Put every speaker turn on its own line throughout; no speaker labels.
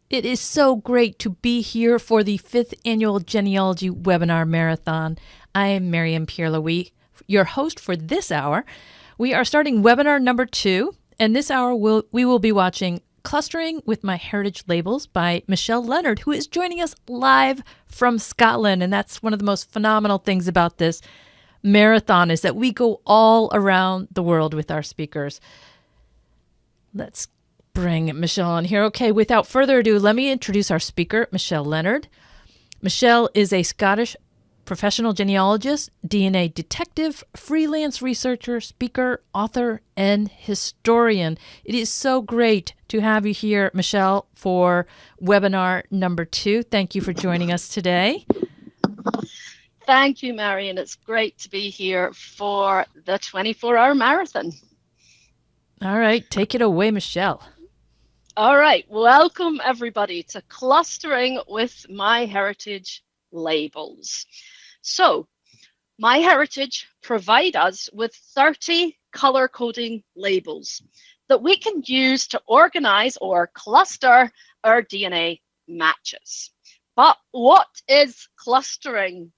It is so great to be here for the 5th annual Genealogy Webinar Marathon. I am Miriam Pierre-Louis, your host for this hour. We are starting webinar number 2, and this hour we will be watching Clustering with MyHeritage Labels by Michelle Leonard, who is joining us live from Scotland. And that's one of the most phenomenal things about this marathon is that we go all around the world with our speakers. Let's bring Michelle on here. Okay, without further ado, let me introduce our speaker, Michelle Leonard. Michelle is a Scottish professional genealogist, DNA detective, freelance researcher, speaker, author, and historian. It is so great to have you here, Michelle, for webinar number 2. Thank you for joining us today.
Thank you, Marion. It's great to be here for the 24-hour marathon.
All right, take it away, Michelle.
All right, welcome everybody to Clustering with MyHeritage Labels. So, MyHeritage provide us with 30 color coding labels that we can use to organize or cluster our DNA matches. But what is clustering?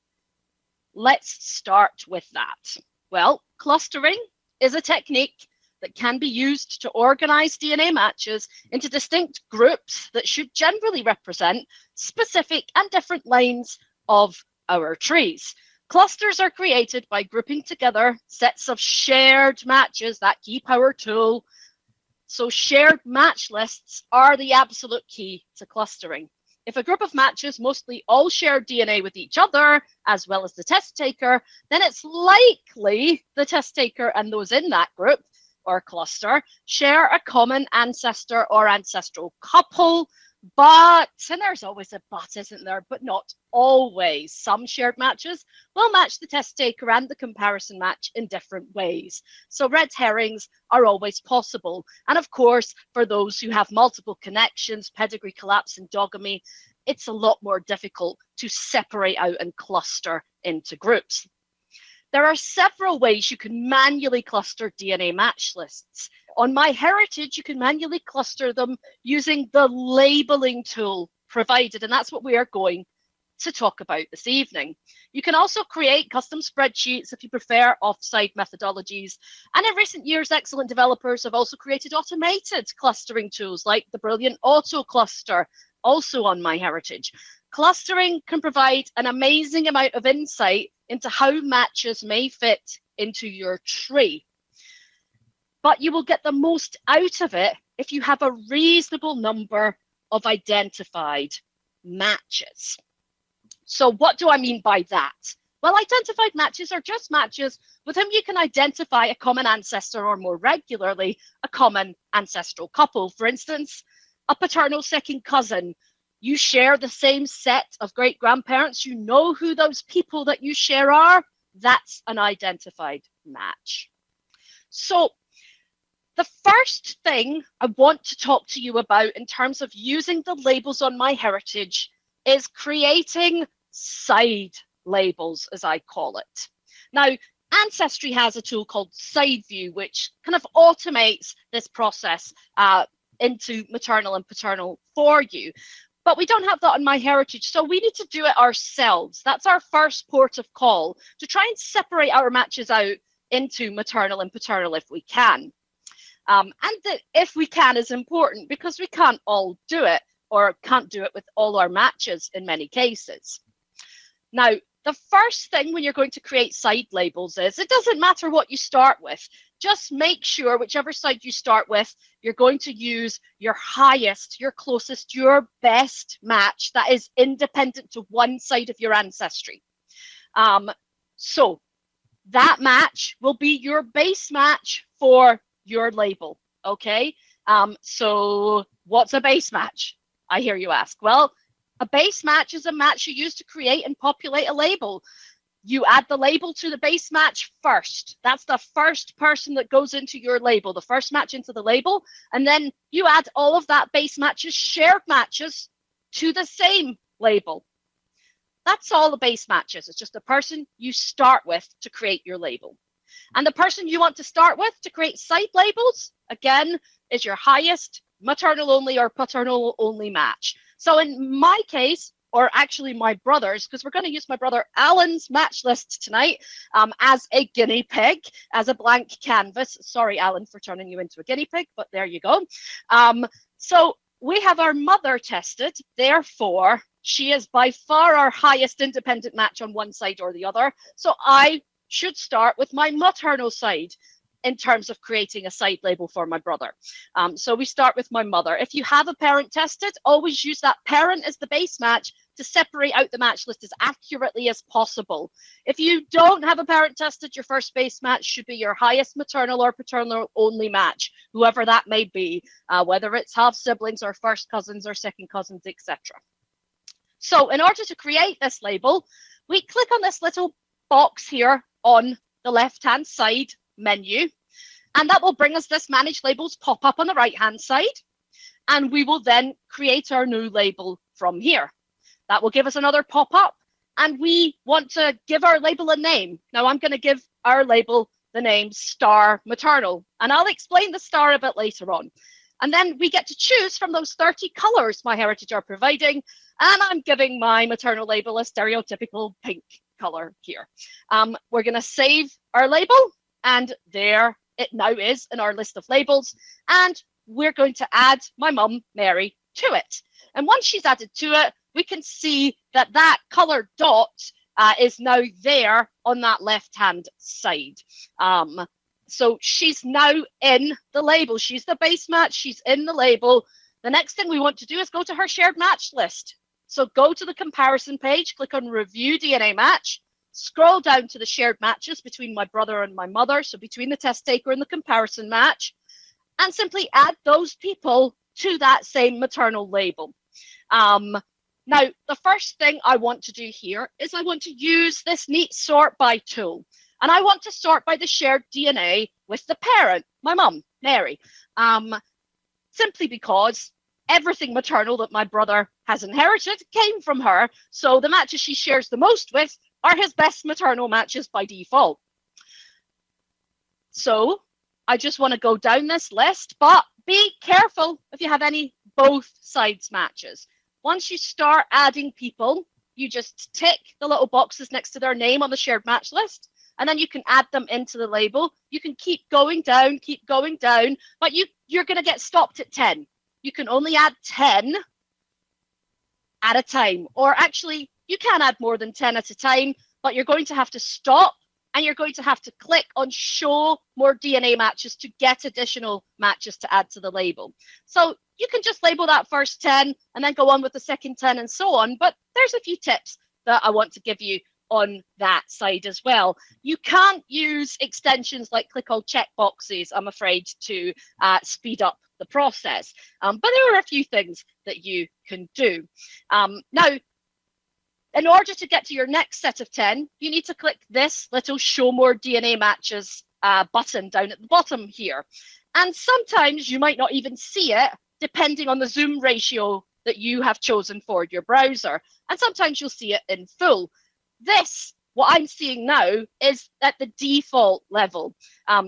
Let's start with that. Well, clustering is a technique that can be used to organize DNA matches into distinct groups that should generally represent specific and different lines of our trees. Clusters are created by grouping together sets of shared matches that key power tool. So shared match lists are the absolute key to clustering. If a group of matches mostly all share DNA with each other, as well as the test taker, then it's likely the test taker and those in that group or cluster share a common ancestor or ancestral couple, but, and there's always a but, isn't there? But not always. Some shared matches will match the test taker and the comparison match in different ways. So red herrings are always possible. And of course, for those who have multiple connections, pedigree collapse, endogamy, it's a lot more difficult to separate out and cluster into groups. There are several ways you can manually cluster DNA match lists. On MyHeritage, you can manually cluster them using the labeling tool provided, and that's what we are going to talk about this evening. You can also create custom spreadsheets if you prefer offsite methodologies. And in recent years, excellent developers have also created automated clustering tools like the brilliant Auto Cluster, also on MyHeritage. Clustering can provide an amazing amount of insight into how matches may fit into your tree. But you will get the most out of it if you have a reasonable number of identified matches. So what do I mean by that? Well, identified matches are just matches with whom you can identify a common ancestor or more regularly, a common ancestral couple. For instance, a paternal second cousin. You share the same set of great-grandparents. You know who those people that you share are. That's an identified match. So the first thing I want to talk to you about in terms of using the labels on MyHeritage is creating side labels, as I call it. Now, Ancestry has a tool called Side View, which kind of automates this process into maternal and paternal for you. But we don't have that on MyHeritage, so we need to do it ourselves. That's our first port of call, to try and separate our matches out into maternal and paternal if we can. And the if we can is important because we can't all do it, or can't do it with all our matches in many cases. Now, the first thing when you're going to create side labels is, it doesn't matter what you start with. Just make sure whichever side you start with, you're going to use your highest, your closest, your best match that is independent to one side of your ancestry. So that match will be your base match for your label, okay? So what's a base match? I hear you ask. Well, a base match is a match you use to create and populate a label. You add the label to the base match first. That's the first person that goes into your label, the first match into the label. And then you add all of that base matches, shared matches, to the same label. That's all the base matches. It's just the person you start with to create your label. And the person you want to start with to create site labels, again, is your highest, maternal only or paternal only match. So in my case, or actually my brother's, because we're going to use my brother Alan's match list tonight as a guinea pig, as a blank canvas. Sorry, Alan, for turning you into a guinea pig, but there you go. So we have our mother tested, therefore she is by far our highest independent match on one side or the other. So I should start with my maternal side in terms of creating a side label for my brother. So we start with my mother. If you have a parent tested, always use that parent as the base match to separate out the match list as accurately as possible. If you don't have a parent tested, your first base match should be your highest maternal or paternal only match, whoever that may be, whether it's half siblings or first cousins or second cousins, etc. So in order to create this label, we click on this little box here on the left-hand side menu, and that will bring us this manage labels pop up on the right hand side, and we will then create our new label from here. That will give us another pop up, and we want to give our label a name. Now I'm going to give our label the name Star Maternal, and I'll explain the star a bit later on. And then we get to choose from those 30 colors MyHeritage are providing, and I'm giving my maternal label a stereotypical pink color here. We're going to save our label, and there it now is in our list of labels, and we're going to add my mum, Mary, to it. And once she's added to it, we can see that that colored dot is now there on that left-hand side. So she's now in the label. She's the base match. She's in the label. The next thing we want to do is go to her shared match list. So go to the comparison page, click on Review DNA Match, scroll down to the shared matches between my brother and my mother, so between the test taker and the comparison match, and simply add those people to that same maternal label. Now, the first thing I want to do here is I want to use this neat sort by tool. And I want to sort by the shared DNA with the parent, my mum, Mary, simply because everything maternal that my brother has inherited came from her. So the matches she shares the most with are his best maternal matches by default. So I just want to go down this list, but be careful if you have any both sides matches. Once you start adding people, you just tick the little boxes next to their name on the shared match list, and then you can add them into the label. You can keep going down, but you're going to get stopped at 10. You can only add 10 at a time, or actually you can add more than 10 at a time, but you're going to have to stop and you're going to have to click on show more DNA matches to get additional matches to add to the label. So you can just label that first 10 and then go on with the second 10 and so on, but there's a few tips that I want to give you on that side as well. You can't use extensions like click all checkboxes, I'm afraid, to speed up the process. But there are a few things that you can do. Now, in order to get to your next set of 10, you need to click this little show more DNA matches button down at the bottom here. And sometimes you might not even see it, depending on the zoom ratio that you have chosen for your browser. And sometimes you'll see it in full. This, what I'm seeing now, is at the default level.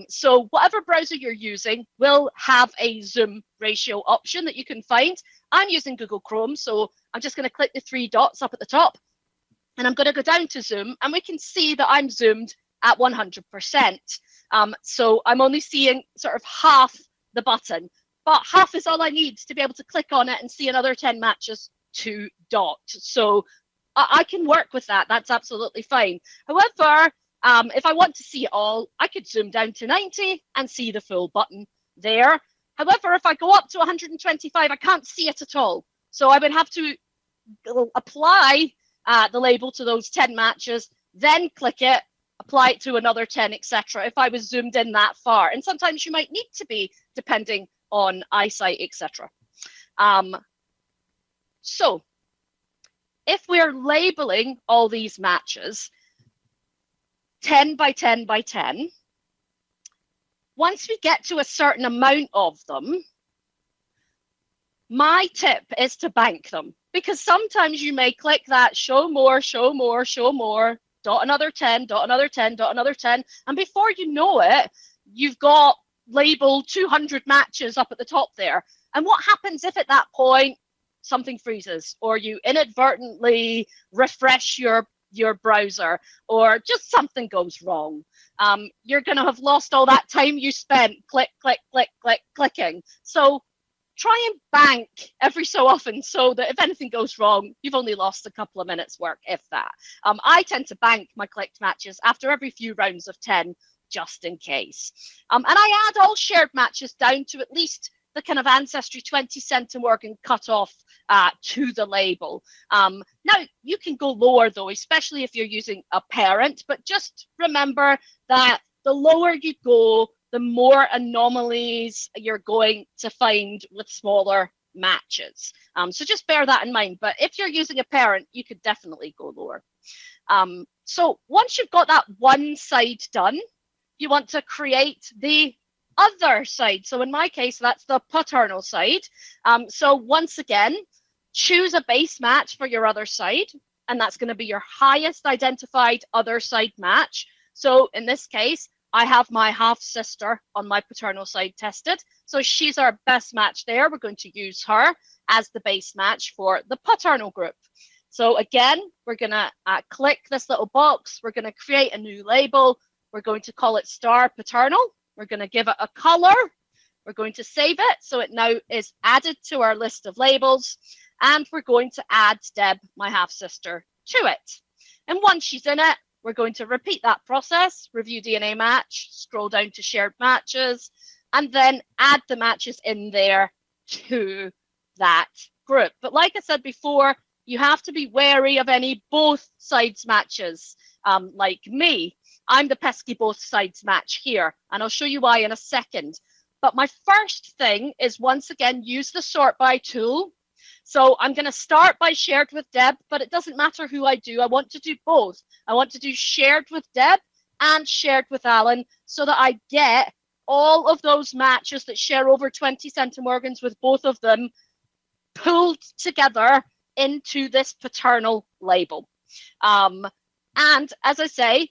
So whatever browser you're using will have a zoom ratio option that you can find. I'm using Google Chrome, so I'm just going to click the 3 dots up at the top, and I'm going to go down to zoom, and we can see that I'm zoomed at 100%. So I'm only seeing sort of half the button, but half is all I need to be able to click on it and see another 10 matches to dot. So I can work with that. That's absolutely fine. However, if I want to see it all, I could zoom down to 90 and see the full button there. However, if I go up to 125, I can't see it at all. So I would have to apply the label to those 10 matches, then click it, apply it to another 10, etc. if I was zoomed in that far. And sometimes you might need to be, depending on eyesight, etc. So if we're labeling all these matches 10 by 10 by 10, once we get to a certain amount of them, my tip is to bank them, because sometimes you may click that show more, show more, show more, dot another 10, dot another 10, dot another 10, and before you know it, you've got label 200 matches up at the top there. And what happens if at that point something freezes, or you inadvertently refresh your browser, or just something goes wrong? You're going to have lost all that time you spent clicking. So try and bank every so often, so that if anything goes wrong, you've only lost a couple of minutes work, if that. I tend to bank my clicked matches after every few rounds of 10, just in case. And I add all shared matches down to at least the kind of Ancestry 20 centimorgan cutoff to the label. Now, you can go lower though, especially if you're using a parent, but just remember that the lower you go, the more anomalies you're going to find with smaller matches. So just bear that in mind. But if you're using a parent, you could definitely go lower. So once you've got that one side done, you want to create the other side. So in my case, that's the paternal side. So once again, choose a base match for your other side, and that's going to be your highest identified other side match. So in this case, I have my half sister on my paternal side tested. So she's our best match there. We're going to use her as the base match for the paternal group. So again, we're going to click this little box. We're going to create a new label. We're going to call it star paternal. We're going to give it a color. We're going to save it. So it now is added to our list of labels. And we're going to add Deb, my half sister, to it. And once she's in it, we're going to repeat that process, review DNA match, scroll down to shared matches, and then add the matches in there to that group. But like I said before, you have to be wary of any both sides matches. Like me, I'm the pesky both sides match here, and I'll show you why in a second. But my first thing is, once again, use the sort by tool. So I'm going to start by shared with Deb, but it doesn't matter who I do. I want to do both. I want to do shared with Deb and shared with Alan, so that I get all of those matches that share over 20 centimorgans with both of them pulled together into this paternal label. And as I say,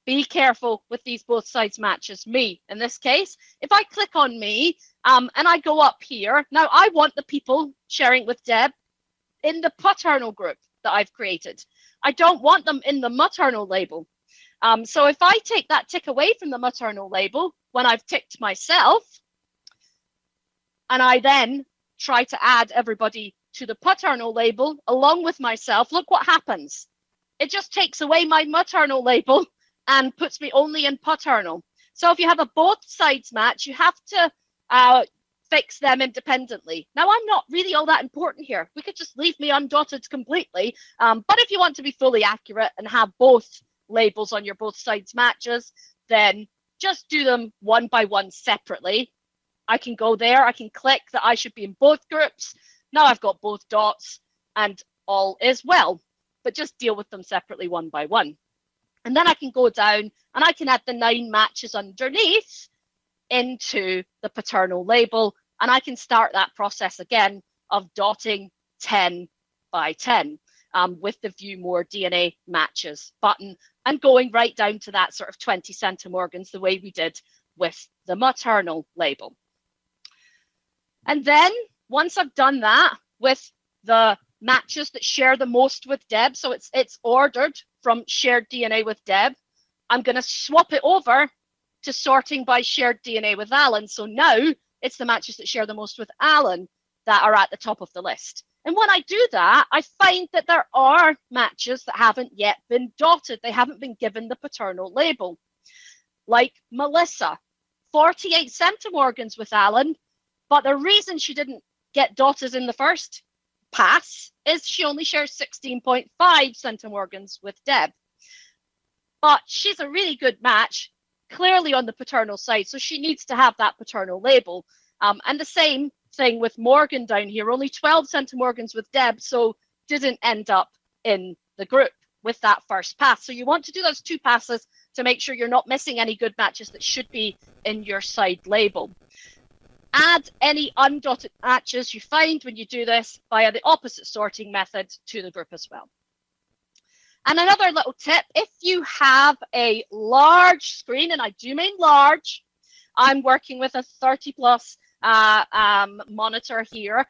be careful with these both sides matches. Me, in this case, if I click on me and I go up here, now I want the people sharing with Deb in the paternal group that I've created. I don't want them in the maternal label. So if I take that tick away from the maternal label when I've ticked myself, and I then try to add everybody to the paternal label along with myself, look what happens. It just takes away my maternal label and puts me only in paternal. So if you have a both sides match, you have to fix them independently. Now, I'm not really all that important here. We could just leave me undotted completely. But if you want to be fully accurate and have both labels on your both sides matches, then just do them one by one separately. I can go there, I can click that I should be in both groups. Now I've got both dots and all is well, but just deal with them separately one by one. And then I can go down and I can add the 9 matches underneath into the paternal label, and I can start that process again of dotting 10 by 10 with the view more DNA matches button, and going right down to that sort of 20 centimorgans the way we did with the maternal label. And then once I've done that with the matches that share the most with Deb, so it's ordered from shared DNA with Deb, I'm going to swap it over to sorting by shared DNA with Alan. So now it's the matches that share the most with Alan that are at the top of the list. And when I do that, I find that there are matches that haven't yet been dotted. They haven't been given the paternal label. Like Melissa, 48 centimorgans with Alan, but the reason she didn't get dotted in the first pass is she only shares 16.5 centimorgans with Deb. But she's a really good match, clearly on the paternal side, so she needs to have that paternal label. And the same thing with Morgan down here, only 12 centimorgans with Deb, so didn't end up in the group with that first pass. So you want to do those 2 passes to make sure you're not missing any good matches that should be in your side label. Add any undotted matches you find when you do this via the opposite sorting method to the group as well. And another little tip, if you have a large screen, and I do mean large, I'm working with a 30+ monitor here,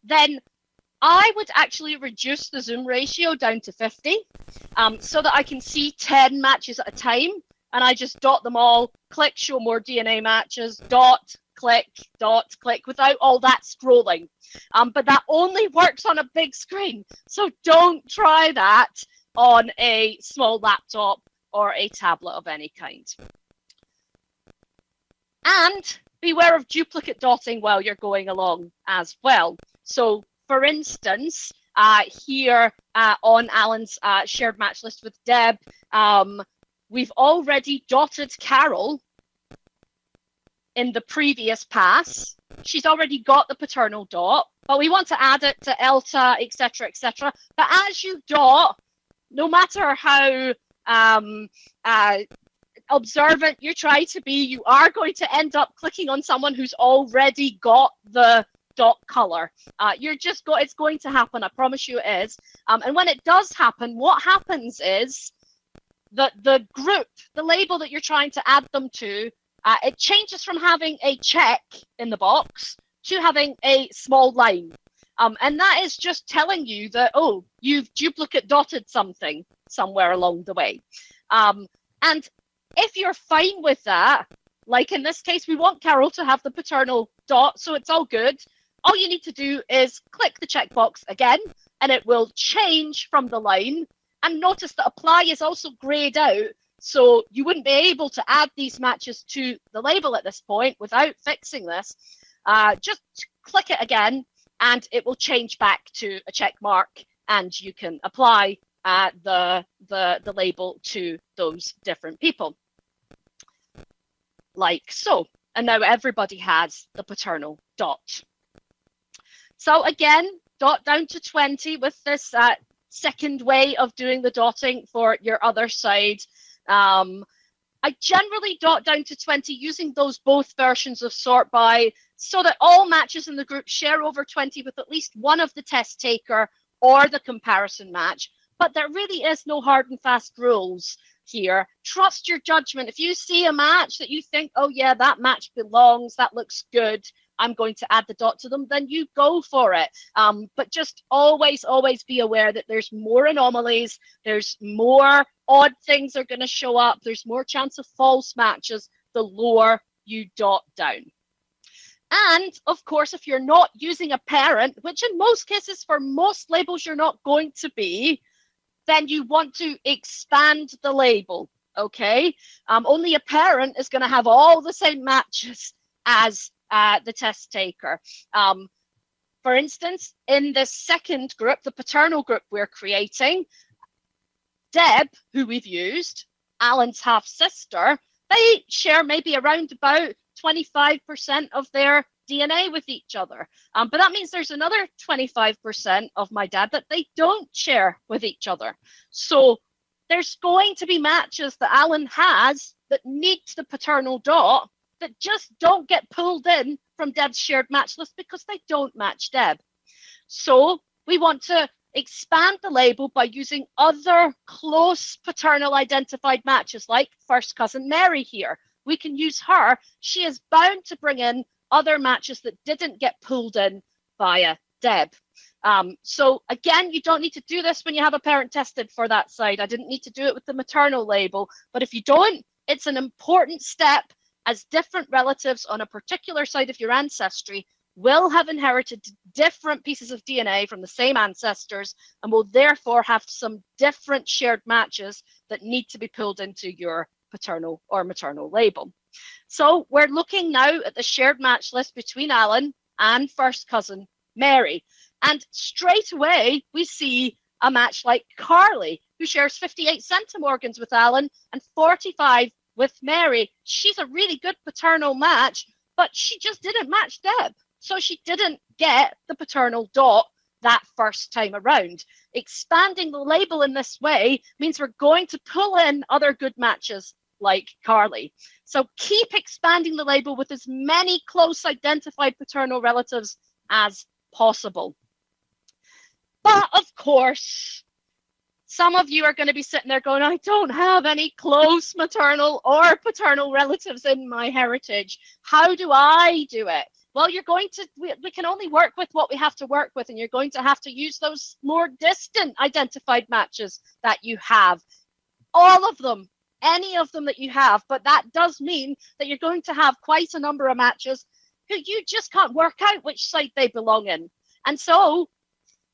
then I would actually reduce the zoom ratio down to 50 so that I can see 10 matches at a time, and I just dot them all, click show more DNA matches, dot, click, without all that scrolling. But that only works on a big screen, so don't try that on a small laptop or a tablet of any kind. And beware of duplicate dotting while you're going along as well. So for instance, here on Alan's shared match list with Deb, we've already dotted Carol in the previous pass. She's already got the paternal dot, but we want to add it to Elta, etc., etc. But as you dot, no matter how observant you try to be, you are going to end up clicking on someone who's already got the dot color. It's going to happen. I promise you it is. And when it does happen, what happens is that the group, the label that you're trying to add them to, it changes from having a check in the box to having a small line. And that is just telling you that, oh, you've duplicate dotted something somewhere along the way. And if you're fine with that, like in this case, we want Carol to have the paternal dot, so it's all good. All you need to do is click the checkbox again, and it will change from the line. And notice that apply is also grayed out, so you wouldn't be able to add these matches to the label at this point without fixing this. Just click it again, and it will change back to a check mark, and you can apply the label to those different people. Like so. And now everybody has the paternal dot. So again, dot down to 20 with this second way of doing the dotting for your other side. I generally dot down to 20 using those both versions of sort by, so that all matches in the group share over 20 with at least one of the test taker or the comparison match. But there really is no hard and fast rules here. Trust your judgment. If you see a match that you think, oh yeah, that match belongs, that looks good, I'm going to add the dot to them, then you go for it. But just always be aware that there's more anomalies, there's more odd things are going to show up, there's more chance of false matches the lower you dot down. And of course, if you're not using a parent, which in most cases for most labels you're not going to be, then you want to expand the label, okay? Only a parent is going to have all the same matches as the test taker. For instance, in the second group, the paternal group we're creating, Deb, who we've used, Alan's half-sister, they share maybe around about 25% of their DNA with each other. But that means there's another 25% of my dad that they don't share with each other. So there's going to be matches that Alan has that need the paternal dot that just don't get pulled in from Deb's shared match list because they don't match Deb. So we want to expand the label by using other close paternal identified matches like first cousin Mary here. We can use her. She is bound to bring in other matches that didn't get pulled in via Deb. So again, you don't need to do this when you have a parent tested for that side. I didn't need to do it with the maternal label, but if you don't, it's an important step, as different relatives on a particular side of your ancestry will have inherited different pieces of DNA from the same ancestors and will therefore have some different shared matches that need to be pulled into your paternal or maternal label. So we're looking now at the shared match list between Alan and first cousin Mary. And straight away, we see a match like Carly, who shares 58 centimorgans with Alan and 45 with Mary. She's a really good paternal match, but she just didn't match Deb. So she didn't get the paternal dot that first time around. Expanding the label in this way means we're going to pull in other good matches like Carly. So keep expanding the label with as many close identified paternal relatives as possible. But of course, Some of you are going to be sitting there going, I don't have any close maternal or paternal relatives in my heritage. How do I do it? Well, we can only work with what we have to work with, and you're going to have to use those more distant identified matches that you have. All of them, any of them that you have, but that does mean that you're going to have quite a number of matches who you just can't work out which side they belong in. And so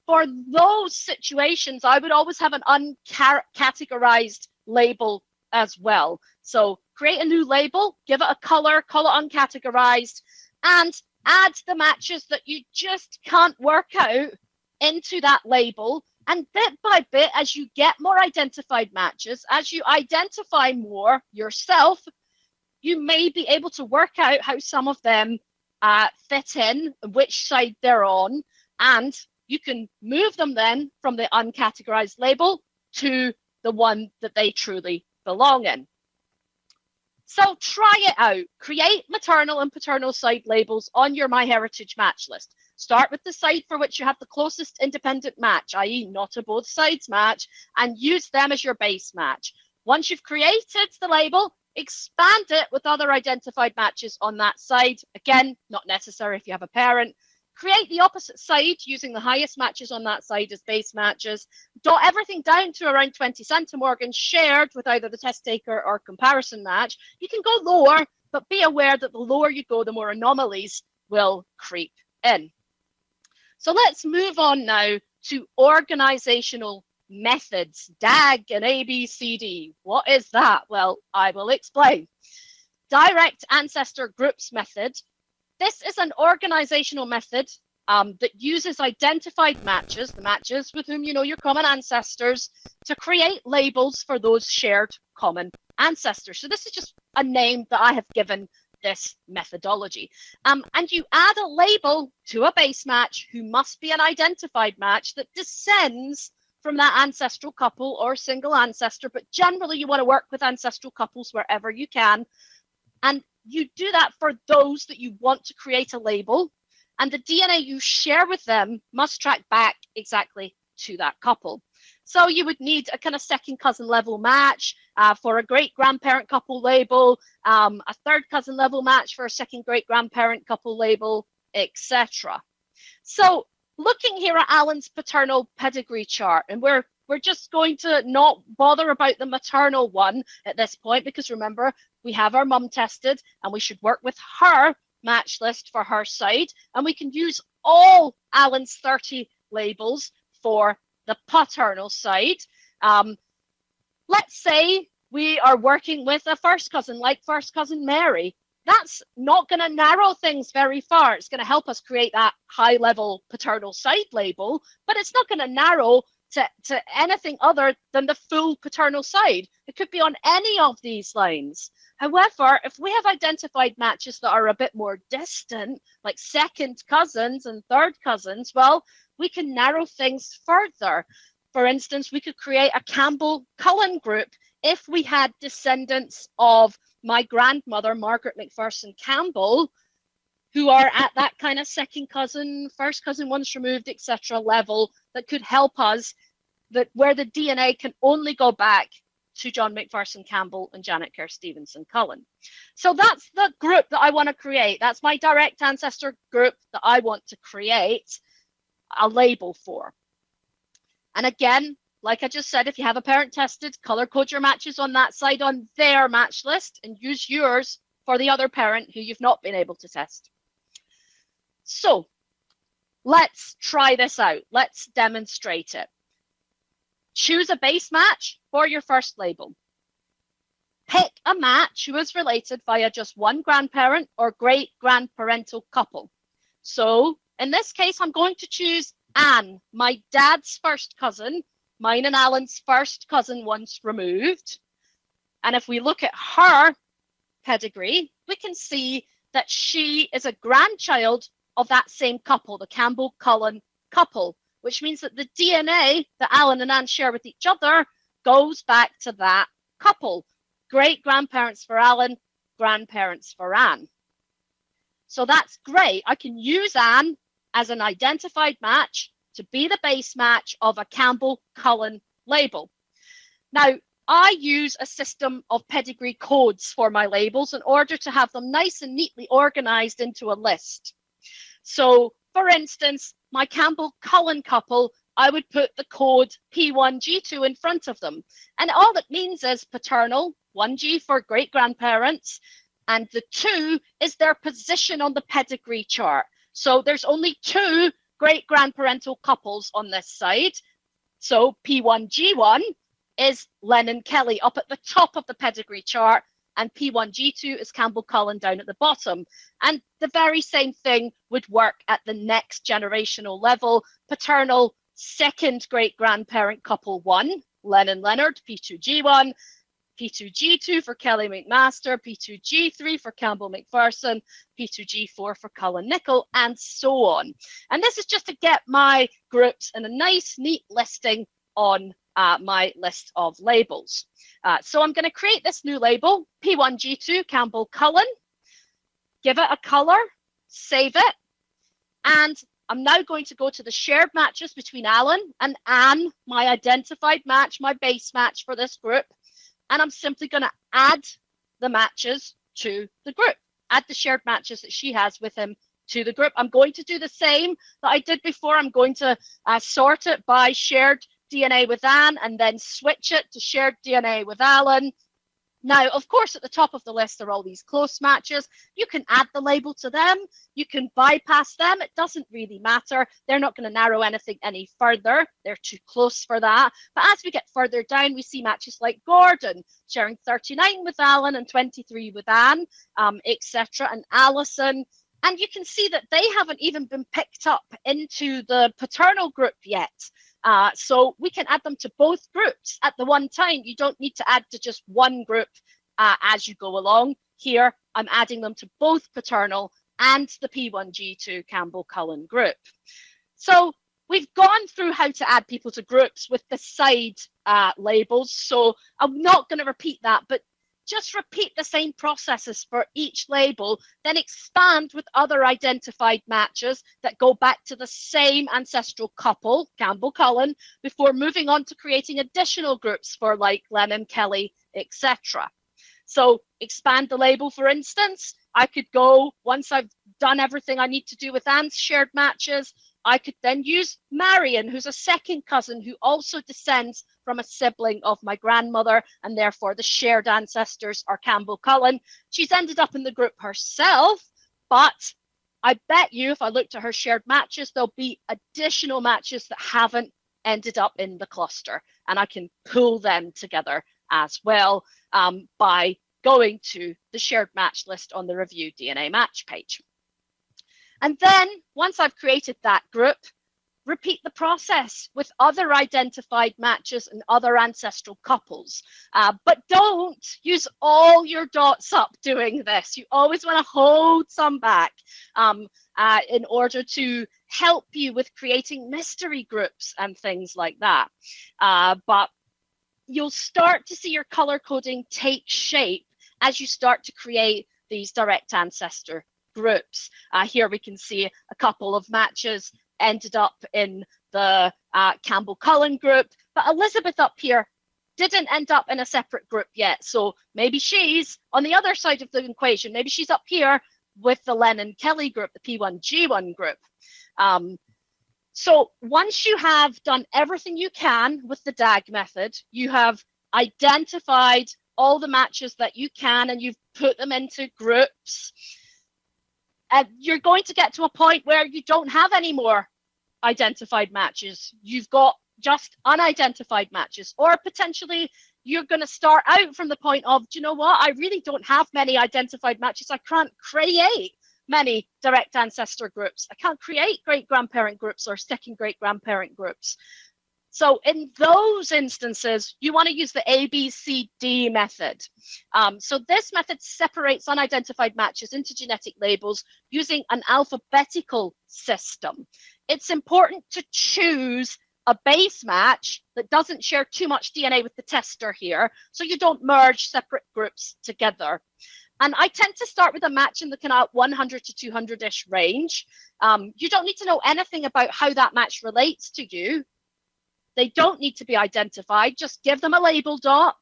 for those situations, I would always have an uncategorized label as well. So create a new label, give it a color, call it uncategorized, and add the matches that you just can't work out into that label. And bit by bit, as you get more identified matches, as you identify more yourself, you may be able to work out how some of them fit in, which side they're on, and you can move them then from the uncategorized label to the one that they truly belong in. So try it out. Create maternal and paternal side labels on your MyHeritage match list. Start with the side for which you have the closest independent match, i.e. not a both sides match, and use them as your base match. Once you've created the label, expand it with other identified matches on that side. Again, not necessary if you have a parent. Create the opposite side using the highest matches on that side as base matches. Dot everything down to around 20 centimorgans shared with either the test taker or comparison match. You can go lower, but be aware that the lower you go, the more anomalies will creep in. So let's move on now to organizational methods, DAG and ABCD. What is that? Well, I will explain. Direct ancestor groups method. This is an organizational method that uses identified matches, the matches with whom you know your common ancestors, to create labels for those shared common ancestors. So this is just a name that I have given this methodology. And you add a label to a base match who must be an identified match that descends from that ancestral couple or single ancestor, but generally you want to work with ancestral couples wherever you can. And you do that for those that you want to create a label, and the DNA you share with them must track back exactly to that couple. So you would need a kind of second cousin level match for a great grandparent couple label, a third cousin level match for a second great grandparent couple label, etc. So looking here at Alan's paternal pedigree chart, and we're just going to not bother about the maternal one at this point, because remember, we have our mum tested and we should work with her match list for her side. And we can use all Alan's 30 labels for the paternal side. Let's say we are working with a first cousin, like first cousin Mary. That's not going to narrow things very far. It's going to help us create that high level paternal side label, but it's not going to narrow to anything other than the full paternal side. It could be on any of these lines. However, if we have identified matches that are a bit more distant, like second cousins and third cousins, well, we can narrow things further. For instance, we could create a Campbell-Cullen group if we had descendants of my grandmother, Margaret McPherson Campbell, who are at that kind of second cousin, first cousin once removed, etc. level that could help us, that where the DNA can only go back to John McPherson Campbell and Janet Kerr Stevenson Cullen. So that's the group that I want to create. That's my direct ancestor group that I want to create a label for. And again, like I just said, if you have a parent tested, color code your matches on that side on their match list and use yours for the other parent who you've not been able to test. So let's try this out. Let's demonstrate it. Choose a base match for your first label. Pick a match who is related via just one grandparent or great grandparental couple. So in this case, I'm going to choose Anne, my dad's first cousin, mine and Alan's first cousin once removed. And if we look at her pedigree, we can see that she is a grandchild of that same couple, the Campbell-Cullen couple, which means that the DNA that Alan and Anne share with each other goes back to that couple. Great grandparents for Alan, grandparents for Anne. So that's great. I can use Anne as an identified match to be the base match of a Campbell-Cullen label. Now, I use a system of pedigree codes for my labels in order to have them nice and neatly organized into a list. So, for instance, my Campbell-Cullen couple, I would put the code P1G2 in front of them. And all it means is paternal, 1G for great-grandparents, and the 2 is their position on the pedigree chart. So there's only 2 great-grandparental couples on this side. So P1G1 is Lennon Kelly up at the top of the pedigree chart, and P1G2 is Campbell-Cullen down at the bottom. And the very same thing would work at the next generational level. Paternal second great-grandparent couple 1, Lennon Leonard, P2G1, P2G2 for Kelly McMaster, P2G3 for Campbell McPherson, P2G4 for Cullen Nicol, and so on. And this is just to get my groups in a nice, neat listing on my list of labels. So I'm going to create this new label, P1G2 Campbell-Cullen, give it a color, save it, and I'm now going to go to the shared matches between Alan and Anne, my identified match, my base match for this group, and I'm simply going to add the matches to the group, add the shared matches that she has with him to the group. I'm going to do the same that I did before. I'm going to sort it by shared DNA with Anne and then switch it to shared DNA with Alan. Now, of course, at the top of the list are all these close matches. You can add the label to them. You can bypass them. It doesn't really matter. They're not going to narrow anything any further. They're too close for that. But as we get further down, we see matches like Gordon sharing 39 with Alan and 23 with Anne, etc. And Alison. And you can see that they haven't even been picked up into the paternal group yet. So we can add them to both groups at the one time. You don't need to add to just one group as you go along. Here, I'm adding them to both paternal and the P1G2 Campbell-Cullen group. So we've gone through how to add people to groups with the side labels. So I'm not going to repeat that, but just repeat the same processes for each label, then expand with other identified matches that go back to the same ancestral couple, Campbell-Cullen, before moving on to creating additional groups for like Lennon, Kelly, etc. So expand the label, for instance. I could go, once I've done everything I need to do with Anne's shared matches, I could then use Marion, who's a second cousin who also descends from a sibling of my grandmother, and therefore the shared ancestors are Campbell-Cullen. She's ended up in the group herself, but I bet you if I looked at her shared matches, there'll be additional matches that haven't ended up in the cluster, and I can pull them together as well by going to the shared match list on the Review DNA Match page. And then once I've created that group, repeat the process with other identified matches and other ancestral couples. But don't use all your dots up doing this. You always want to hold some back in order to help you with creating mystery groups and things like that. But you'll start to see your color coding take shape as you start to create these direct ancestor groups. Here we can see a couple of matches ended up in the Campbell-Cullen group, but Elizabeth up here didn't end up in a separate group yet. So maybe she's on the other side of the equation. Maybe she's up here with the Lennon-Kelly group, the P1G1 group. So once you have done everything you can with the DAG method, you have identified all the matches that you can and you've put them into groups, and you're going to get to a point where you don't have any more identified matches. You've got just unidentified matches, or potentially you're going to start out from the point of, do you know what? I really don't have many identified matches. I can't create many direct ancestor groups. I can't create great grandparent groups or second great grandparent groups. So in those instances, you want to use the ABCD method. So this method separates unidentified matches into genetic labels using an alphabetical system. It's important to choose a base match that doesn't share too much DNA with the tester here, so you don't merge separate groups together. And I tend to start with a match in the kind of 100 to 200-ish range. You don't need to know anything about how that match relates to you. They don't need to be identified. Just give them a label dot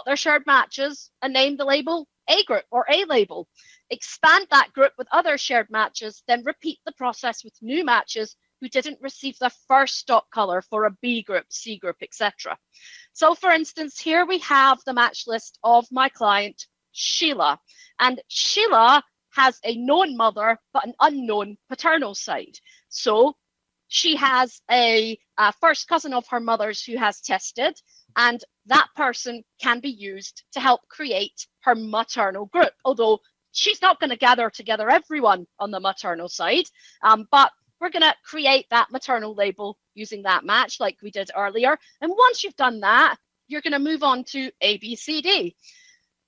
their shared matches, and name the label A group or A label. Expand that group with other shared matches, then repeat the process with new matches who didn't receive the first dot color for a B group, C group, etc. So for instance, here we have the match list of my client, Sheila. And Sheila has a known mother, but an unknown paternal side. So she has a first cousin of her mother's who has tested, and that person can be used to help create her maternal group, although she's not going to gather together everyone on the maternal side, but we're going to create that maternal label using that match like we did earlier. And once you've done that, you're going to move on to ABCD.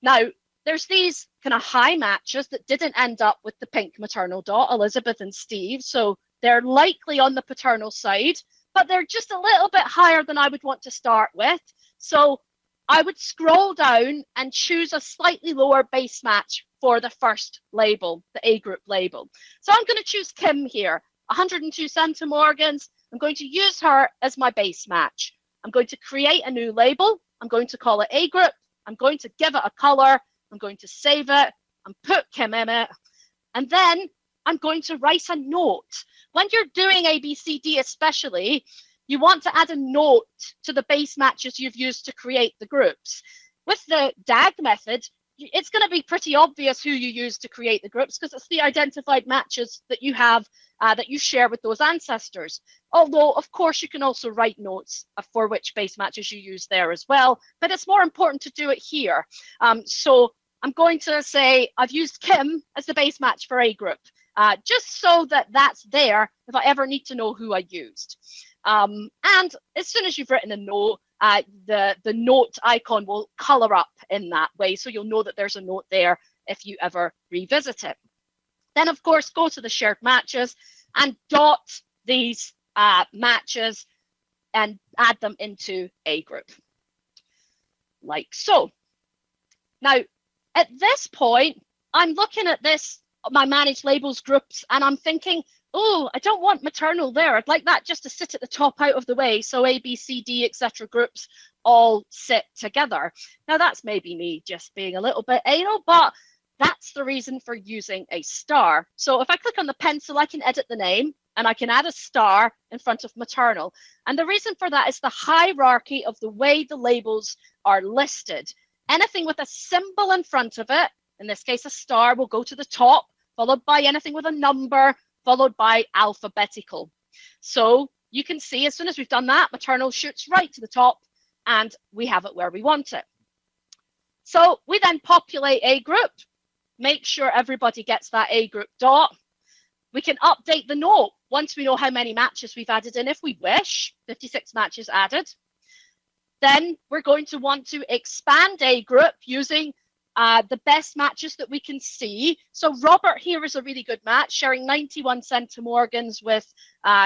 Now, there's these kind of high matches that didn't end up with the pink maternal dot, Elizabeth and Steve, so they're likely on the paternal side, but they're just a little bit higher than I would want to start with. So I would scroll down and choose a slightly lower base match for the first label, the A group label. So I'm going to choose Kim here, 102 centimorgans. I'm going to use her as my base match. I'm going to create a new label. I'm going to call it A group. I'm going to give it a color. I'm going to save it and put Kim in it. And then I'm going to write a note. When you're doing ABCD especially, you want to add a note to the base matches you've used to create the groups. With the DAG method, it's going to be pretty obvious who you use to create the groups because it's the identified matches that you have that you share with those ancestors. Although, of course, you can also write notes for which base matches you use there as well, but it's more important to do it here. So I'm going to say I've used Kim as the base match for A group, just so that that's there if I ever need to know who I used. And as soon as you've written a note, the note icon will color up in that way, so you'll know that there's a note there if you ever revisit it. Then, of course, go to the shared matches and dot these matches and add them into A group, like so. Now, at this point, I'm looking at this, my managed labels groups, and I'm thinking, oh, I don't want maternal there. I'd like that just to sit at the top out of the way, so A, B, C, D, etc. groups all sit together. Now, that's maybe me just being a little bit anal, but that's the reason for using a star. So if I click on the pencil, I can edit the name and I can add a star in front of maternal. And the reason for that is the hierarchy of the way the labels are listed. Anything with a symbol in front of it, in this case a star, will go to the top, followed by anything with a number, followed by alphabetical. So you can see as soon as we've done that, maternal shoots right to the top and we have it where we want it. So we then populate A group, make sure everybody gets that A group dot. We can update the note once we know how many matches we've added in if we wish, 56 matches added. Then we're going to want to expand A group using the best matches that we can see. So Robert here is a really good match, sharing 91 centimorgans with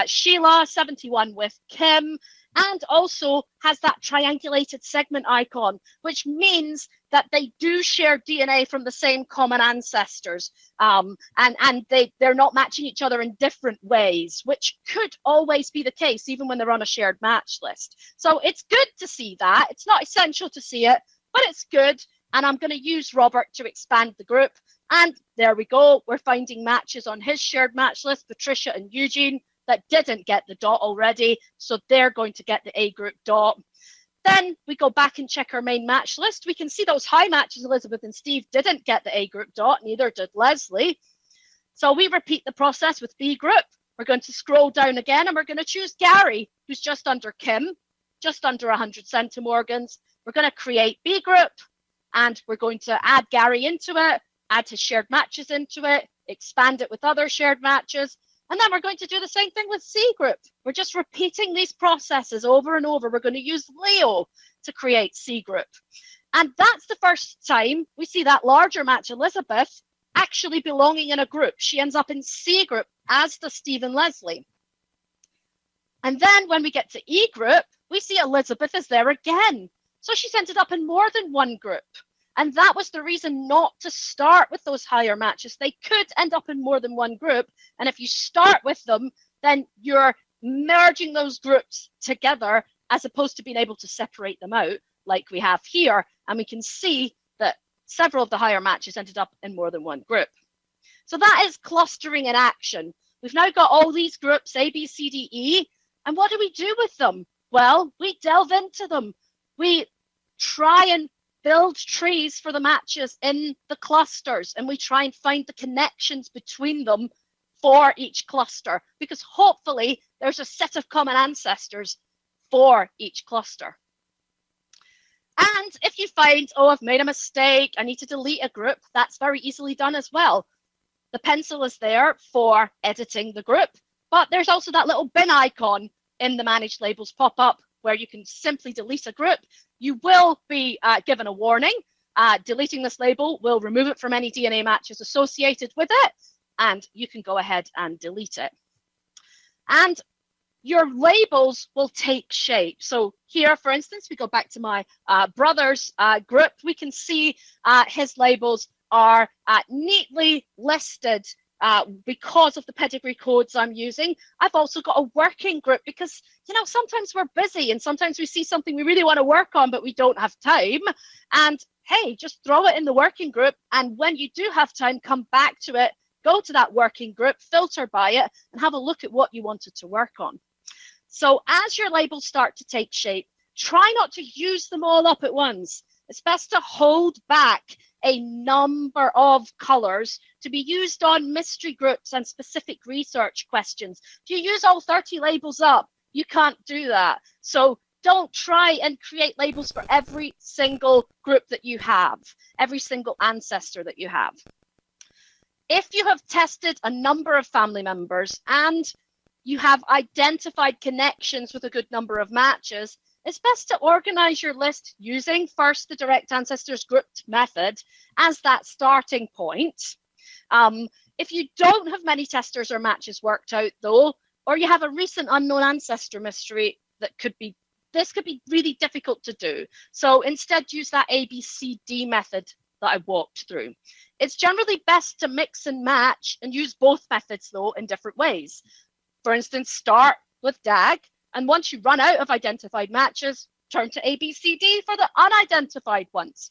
Sheila, 71 with Kim, and also has that triangulated segment icon, which means that they do share DNA from the same common ancestors, and they're not matching each other in different ways, which could always be the case even when they're on a shared match list. So it's good to see that. It's not essential to see it, but it's good. And I'm going to use Robert to expand the group. And there we go. We're finding matches on his shared match list, Patricia and Eugene, that didn't get the dot already. So they're going to get the A group dot. Then we go back and check our main match list. We can see those high matches, Elizabeth and Steve, didn't get the A group dot, neither did Leslie. So we repeat the process with B group. We're going to scroll down again and we're going to choose Gary, who's just under Kim, just under 100 centimorgans. We're going to create B group. And we're going to add Gary into it, add his shared matches into it, expand it with other shared matches. And then we're going to do the same thing with C group. We're just repeating these processes over and over. We're going to use Leo to create C group. And that's the first time we see that larger match, Elizabeth, actually belonging in a group. She ends up in C group, as does Steve and Leslie. And then when we get to E group, we see Elizabeth is there again. So she's ended up in more than one group. And that was the reason not to start with those higher matches. They could end up in more than one group. And if you start with them, then you're merging those groups together as opposed to being able to separate them out like we have here. And we can see that several of the higher matches ended up in more than one group. So that is clustering in action. We've now got all these groups, A, B, C, D, E. And what do we do with them? Well, we delve into them. We try and build trees for the matches in the clusters, and we try and find the connections between them for each cluster, because hopefully there's a set of common ancestors for each cluster. And if you find, oh, I've made a mistake, I need to delete a group, that's very easily done as well. The pencil is there for editing the group, but there's also that little bin icon in the Manage Labels pop-up where you can simply delete a group. You will be given a warning. Deleting this label will remove it from any DNA matches associated with it, and you can go ahead and delete it. And your labels will take shape. So here, for instance, we go back to my brother's group. We can see his labels are neatly listed because of the pedigree codes I'm using. I've also got a working group because, you know, sometimes we're busy and sometimes we see something we really want to work on, but we don't have time. And hey, just throw it in the working group. And when you do have time, come back to it, go to that working group, filter by it, and have a look at what you wanted to work on. So as your labels start to take shape, try not to use them all up at once. It's best to hold back a number of colors to be used on mystery groups and specific research questions. If you use all 30 labels up, you can't do that. So don't try and create labels for every single group that you have, every single ancestor that you have. If you have tested a number of family members and you have identified connections with a good number of matches, it's best to organize your list using first the direct ancestors grouped method as that starting point. If you don't have many testers or matches worked out though, or you have a recent unknown ancestor mystery this could be really difficult to do. So instead use that ABCD method that I walked through. It's generally best to mix and match and use both methods though in different ways. For instance, start with DAG, and once you run out of identified matches, turn to ABCD for the unidentified ones.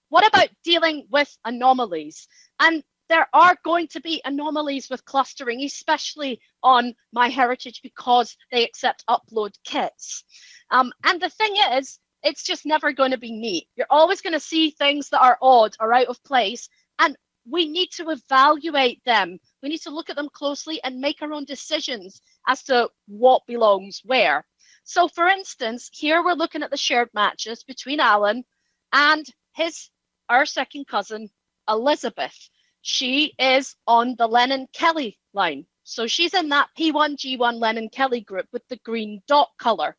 What about dealing with anomalies? And there are going to be anomalies with clustering, especially on MyHeritage because they accept upload kits. And the thing is, it's just never going to be neat. You're always going to see things that are odd or out of place, and we need to evaluate them. We need to look at them closely and make our own decisions as to what belongs where. So for instance, here we're looking at the shared matches between Alan and our second cousin, Elizabeth. She is on the Lennon-Kelly line. So she's in that P1G1 Lennon-Kelly group with the green dot color.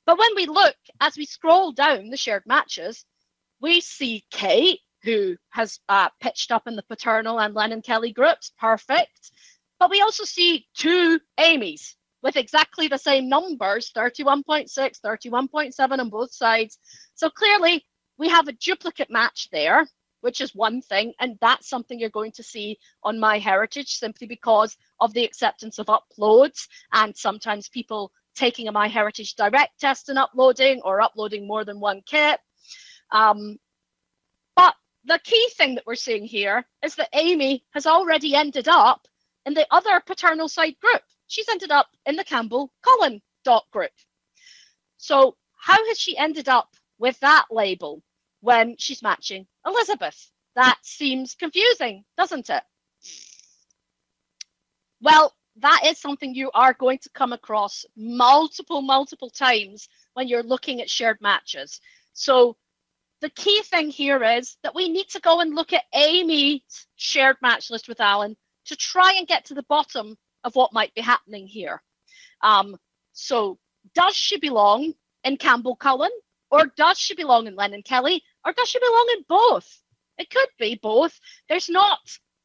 But when we look, as we scroll down the shared matches, we see Kate, who has pitched up in the paternal and Lennon-Kelly groups, perfect. But we also see two Amy's with exactly the same numbers, 31.6, 31.7 on both sides. So clearly we have a duplicate match there, which is one thing, and that's something you're going to see on MyHeritage simply because of the acceptance of uploads and sometimes people taking a MyHeritage direct test and uploading or uploading more than one kit. But the key thing that we're seeing here is that Amy has already ended up in the other paternal side group. She's ended up in the Campbell-Cullen dot group. So how has she ended up with that label when she's matching Elizabeth? That seems confusing, doesn't it? Well, that is something you are going to come across multiple times when you're looking at shared matches. So the key thing here is that we need to go and look at Amy's shared match list with Alan to try and get to the bottom of what might be happening here. So does she belong in Campbell-Cullen, or does she belong in Lennon-Kelly, or does she belong in both? It could be both. There's not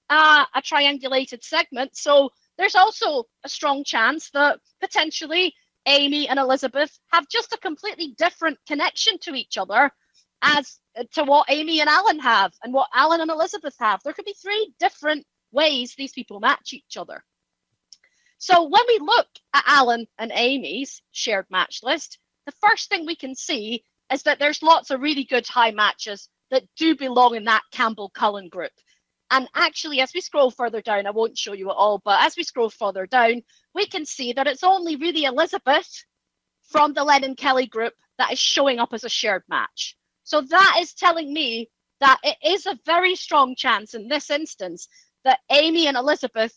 a triangulated segment, so there's also a strong chance that potentially Amy and Elizabeth have just a completely different connection to each other as to what Amy and Alan have and what Alan and Elizabeth have. There could be three different ways these people match each other. So when we look at Alan and Amy's shared match list, the first thing we can see is that there's lots of really good high matches that do belong in that Campbell-Cullen group. And actually, as we scroll further down, I won't show you it all, but as we scroll further down, we can see that it's only really Elizabeth from the Lennon-Kelly group that is showing up as a shared match. So that is telling me that it is a very strong chance in this instance that Amy and Elizabeth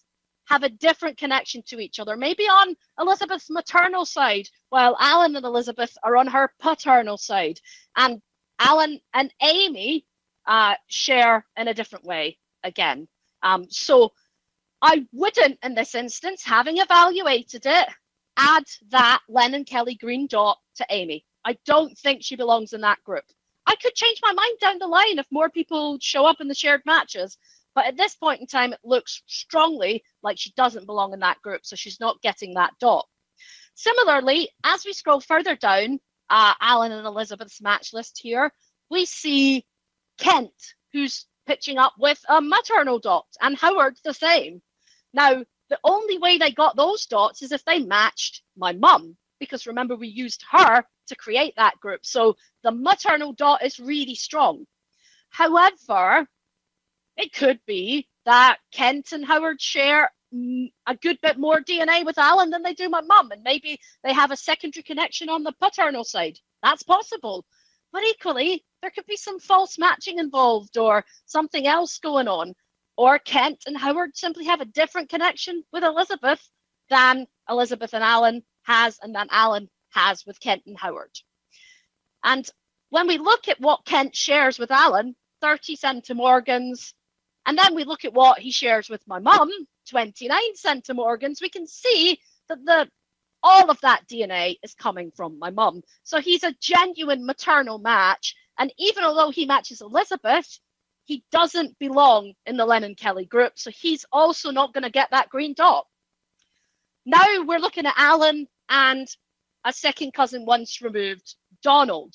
have a different connection to each other, maybe on Elizabeth's maternal side, while Alan and Elizabeth are on her paternal side. And Alan and Amy share in a different way again. So I wouldn't, in this instance, having evaluated it, add that Lennon-Kelly green dot to Amy. I don't think she belongs in that group. I could change my mind down the line if more people show up in the shared matches. But at this point in time, it looks strongly like she doesn't belong in that group, so she's not getting that dot. Similarly, as we scroll further down, Alan and Elizabeth's match list here, we see Kent, who's pitching up with a maternal dot, and Howard the same. Now, the only way they got those dots is if they matched my mum, because remember, we used her to create that group. So the maternal dot is really strong. However, it could be that Kent and Howard share a good bit more DNA with Alan than they do my mum, and maybe they have a secondary connection on the paternal side. That's possible. But equally, there could be some false matching involved or something else going on. Or Kent and Howard simply have a different connection with Elizabeth than Elizabeth and Alan has, and than Alan has with Kent and Howard. And when we look at what Kent shares with Alan, 30 centimorgans, and then we look at what he shares with my mum, 29 centimorgans, we can see that all of that DNA is coming from my mum. So he's a genuine maternal match. And even although he matches Elizabeth, he doesn't belong in the Lennon-Kelly group. So he's also not going to get that green dot. Now we're looking at Alan and a second cousin once removed, Donald.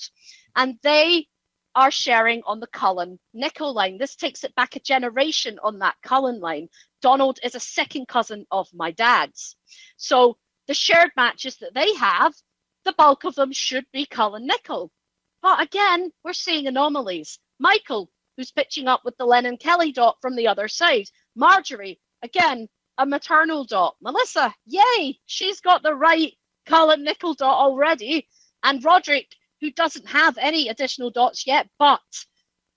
And they are sharing on the Cullen-Nicholl line. This takes it back a generation on that Cullen line. Donald is a second cousin of my dad's. So the shared matches that they have, the bulk of them should be Cullen-Nicholl. But again, we're seeing anomalies. Michael, who's pitching up with the Lennon-Kelly dot from the other side. Marjorie, again, a maternal dot. Melissa, yay, she's got the right Cullen-Nicholl dot already. And Roderick, who doesn't have any additional dots yet, but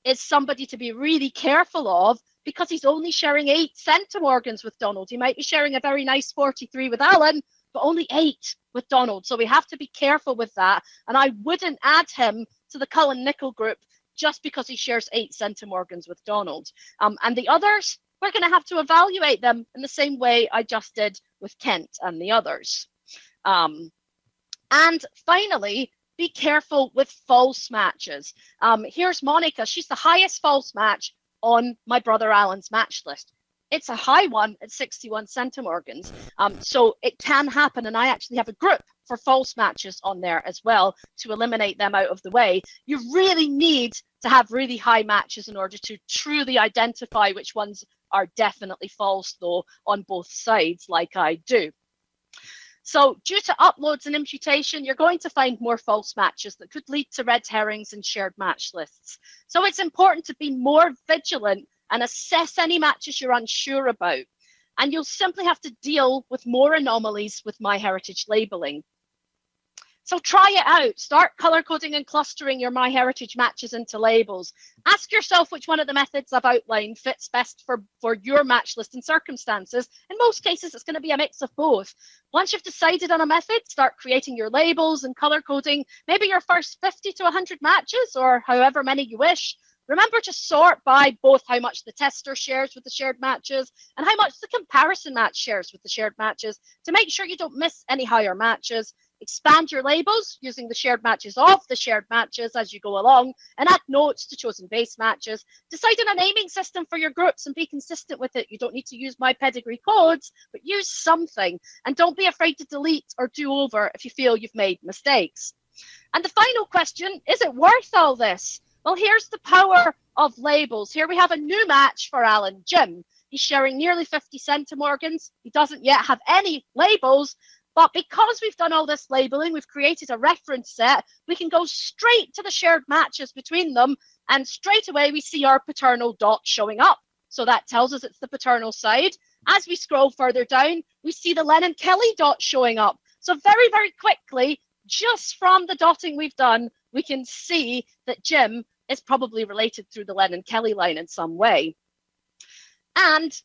is somebody to be really careful of because he's only sharing 8 centimorgans with Donald. He might be sharing a very nice 43 with Alan, but only 8 with Donald. So we have to be careful with that. And I wouldn't add him to the Cullen-Nicholl group just because he shares 8 centimorgans with Donald. And the others, we're going to have to evaluate them in the same way I just did with Kent and the others. And finally, be careful with false matches. Here's Monica. She's the highest false match on my brother Alan's match list. It's a high one at 61 centimorgans. So it can happen. And I actually have a group for false matches on there as well to eliminate them out of the way. You really need to have really high matches in order to truly identify which ones are definitely false, though, on both sides, like I do. So due to uploads and imputation, you're going to find more false matches that could lead to red herrings and shared match lists. So it's important to be more vigilant and assess any matches you're unsure about. And you'll simply have to deal with more anomalies with MyHeritage labeling. So try it out. Start color coding and clustering your MyHeritage matches into labels. Ask yourself which one of the methods I've outlined fits best for your match list and circumstances. In most cases, it's going to be a mix of both. Once you've decided on a method, start creating your labels and color coding, maybe your first 50 to 100 matches or however many you wish. Remember to sort by both how much the tester shares with the shared matches and how much the comparison match shares with the shared matches to make sure you don't miss any higher matches. Expand your labels using the shared matches of the shared matches as you go along and add notes to chosen base matches. Decide on a naming system for your groups and be consistent with it. You don't need to use my pedigree codes, but use something. And don't be afraid to delete or do over if you feel you've made mistakes. And the final question, is it worth all this? Well, here's the power of labels. Here we have a new match for Alan, Jim. He's sharing nearly 50 centimorgans. He doesn't yet have any labels, but because we've done all this labeling, we've created a reference set, we can go straight to the shared matches between them, and straight away we see our paternal dot showing up. So that tells us it's the paternal side. As we scroll further down, we see the Lennon-Kelly dot showing up. So very, very quickly, just from the dotting we've done, we can see that Jim is probably related through the Lennon-Kelly line in some way. And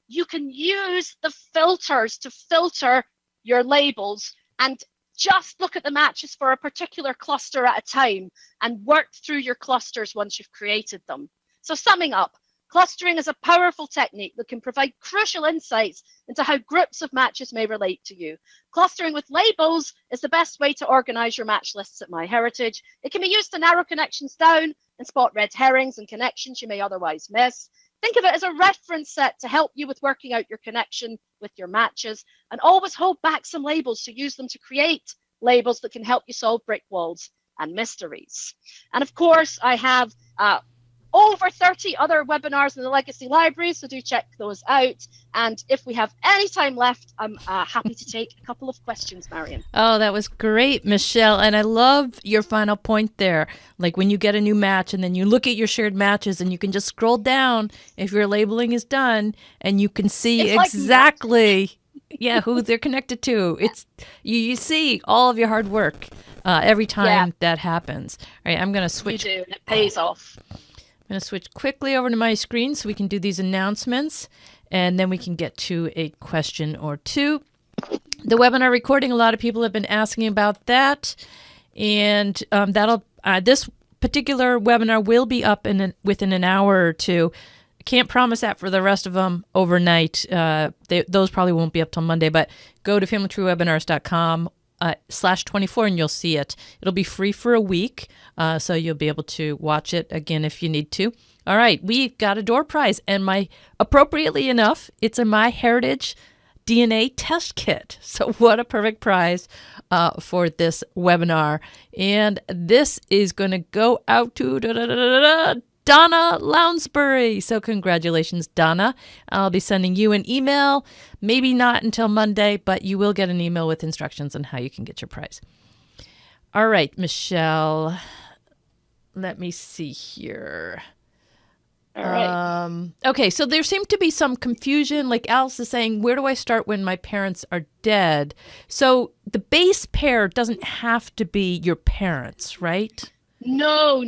you can use the filters to filter your labels and just look at the matches for a particular cluster at a time and work through your clusters once you've created them. So summing up, clustering is a powerful technique that can provide crucial insights into how groups of matches may relate to you. Clustering with labels is the best way to organize your match lists at MyHeritage. It can be used to narrow connections down and spot red herrings and connections you may otherwise miss. Think of it as a reference set to help you with working out your connection with your matches, and always hold back some labels to use them to create labels that can help you solve brick walls and mysteries. And of course, I have over 30 other webinars in the Legacy Library, so do check those out. And if we have any time left, I'm happy to take a couple of questions, Marion.
Oh, that was great, Michelle. And I love your final point there. Like when you get a new match and then you look at your shared matches and you can just scroll down if your labeling is done and you can see exactly who they're connected to. It's you see all of your hard work every time that happens. All right, I'm going to switch.
You do, and it pays off.
I'm going to switch quickly over to my screen so we can do these announcements, and then we can get to a question or two. The webinar recording, a lot of people have been asking about that, and this particular webinar will be up within an hour or two. I can't promise that for the rest of them overnight. Those probably won't be up till Monday, but go to familytreewebinars.com /24 and you'll see it. It'll be free for a week, so you'll be able to watch it again if you need to. All right, we've got a door prize, and appropriately enough, it's a MyHeritage DNA test kit. So what a perfect prize for this webinar. And this is going to go out to Donna Lounsbury. So congratulations, Donna. I'll be sending you an email, maybe not until Monday, but you will get an email with instructions on how you can get your prize. All right, Michelle, let me see here.
All right.
Okay, so there seemed to be some confusion. Like Alice is saying, where do I start when my parents are dead? So the base pair doesn't have to be your parents, right?
No.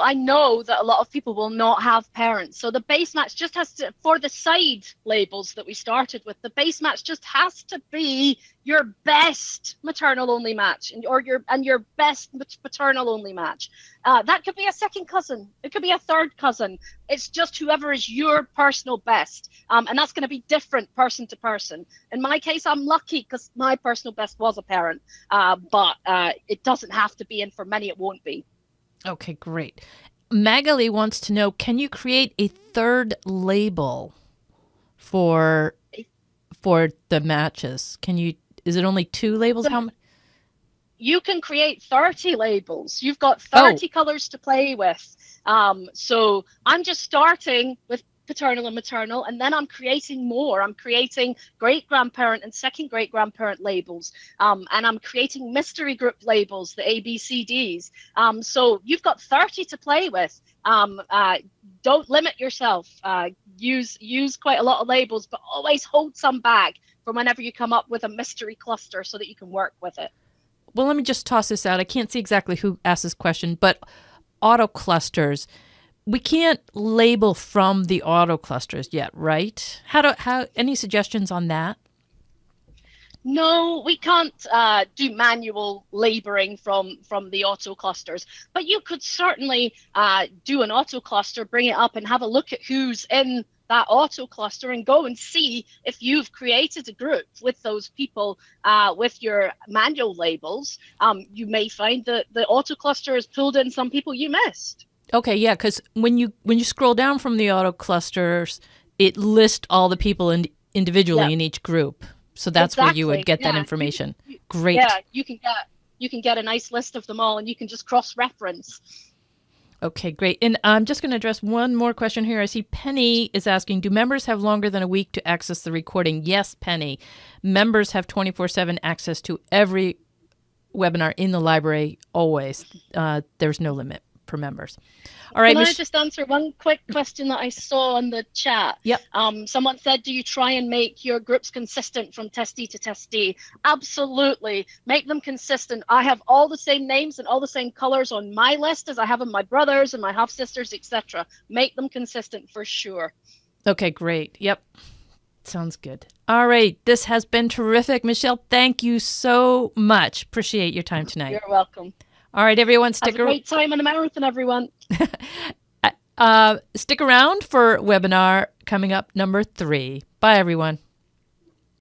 I know that a lot of people will not have parents. So the base match just has to, for the side labels that we started with, the base match just has to be your best maternal only match and your best paternal only match. That could be a second cousin. It could be a third cousin. It's just whoever is your personal best. And that's going to be different person to person. In my case, I'm lucky because my personal best was a parent, but it doesn't have to be, and for many it won't be.
Okay, great. Magali wants to know, can you create a third label for the matches? Is it only 2 labels? How many?
You can create 30 labels. You've got 30 colors to play with. So I'm just starting with paternal and maternal, and then I'm creating more. I'm creating great-grandparent and second great-grandparent labels, and I'm creating mystery group labels, the ABCDs. So you've got 30 to play with. Don't limit yourself. Use quite a lot of labels, but always hold some back for whenever you come up with a mystery cluster so that you can work with it.
Well, let me just toss this out. I can't see exactly who asked this question, but auto clusters. We can't label from the auto clusters yet, right? How any suggestions on that?
No, we can't do manual labeling from the auto clusters, but you could certainly do an auto cluster, bring it up and have a look at who's in that auto cluster and go and see if you've created a group with those people with your manual labels. You may find that the auto cluster has pulled in some people you missed.
Okay, yeah, because when you scroll down from the auto clusters, it lists all the people individually in each group. So that's where you would get that information. Great.
Yeah, you can get a nice list of them all, and you can just cross-reference.
Okay, great. And I'm just going to address one more question here. I see Penny is asking, do members have longer than a week to access the recording? Yes, Penny. Members have 24/7 access to every webinar in the library always. There's no limit for members. All right.
Can I just answer one quick question that I saw in the chat?
Yep.
Someone said, do you try and make your groups consistent from testee to testee? Absolutely. Make them consistent. I have all the same names and all the same colors on my list as I have on my brothers and my half sisters, etc. Make them consistent for sure.
Okay, great. Yep. Sounds good. All right. This has been terrific. Michelle, thank you so much. Appreciate your time tonight.
You're welcome.
All right, everyone.
Have a great time in the marathon, everyone.
Stick around for webinar coming up number 3. Bye, everyone.